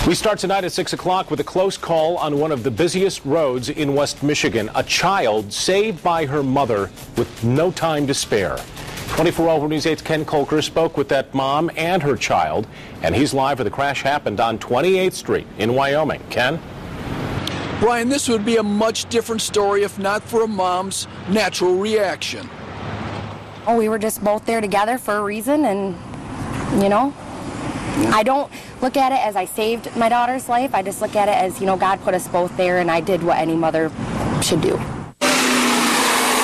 We start tonight at 6 o'clock with a close call on one of the busiest roads in West Michigan. A child saved by her mother with no time to spare. 24-hour News 8's Ken Kolker spoke with that mom and her child, and he's live where the crash happened on 28th Street in Wyoming. Ken? Brian, this would be a much different story if not for a mom's natural reaction. Oh, we were just both there together for a reason, and, you know, I don't look at it as I saved my daughter's life. I just look at it as, you know, God put us both there, and I did what any mother should do.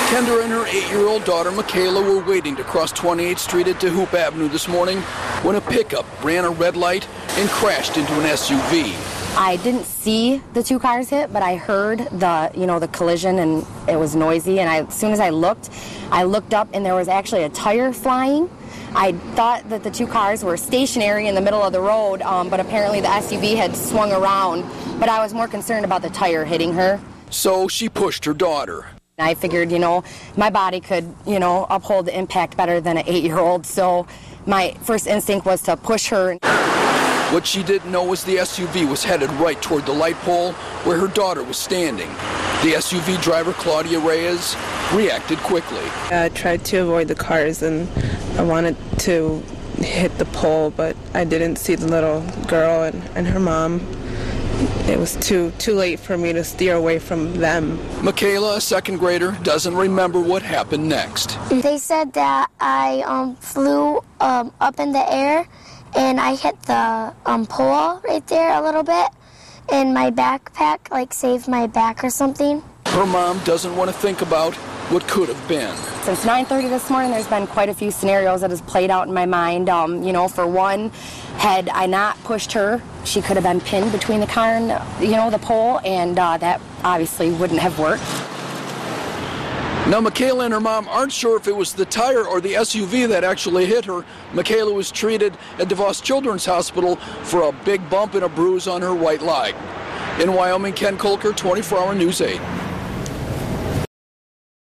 Kendra and her 8-year-old daughter, Michaela, were waiting to cross 28th Street at DeHoop Avenue this morning when a pickup ran a red light and crashed into an SUV. I didn't see the two cars hit, but I heard the collision, and it was noisy. And as soon as I looked up, and there was actually a tire flying. I thought that the two cars were stationary in the middle of the road, but apparently the SUV had swung around. But I was more concerned about the tire hitting her. So she pushed her daughter. I figured, you know, my body could, you know, uphold the impact better than an 8-year-old. So my first instinct was to push her. What she didn't know was the SUV was headed right toward the light pole where her daughter was standing. The SUV driver, Claudia Reyes, reacted quickly. I tried to avoid the cars, and I wanted to hit the pole, but I didn't see the little girl and her mom. It was too late for me to steer away from them. Michaela, a second grader, doesn't remember what happened next. They said that I flew up in the air, and I hit the pole right there a little bit, and my backpack saved my back or something. Her mom doesn't want to think about what could have been. Since 9:30 this morning, there's been quite a few scenarios that has played out in my mind. You know, for one, had I not pushed her, she could have been pinned between the car and, the pole, and that obviously wouldn't have worked. Now, Michaela and her mom aren't sure if it was the tire or the SUV that actually hit her. Michaela was treated at DeVos Children's Hospital for a big bump and a bruise on her right leg. In Wyoming, Ken Kolker, 24-hour News 8.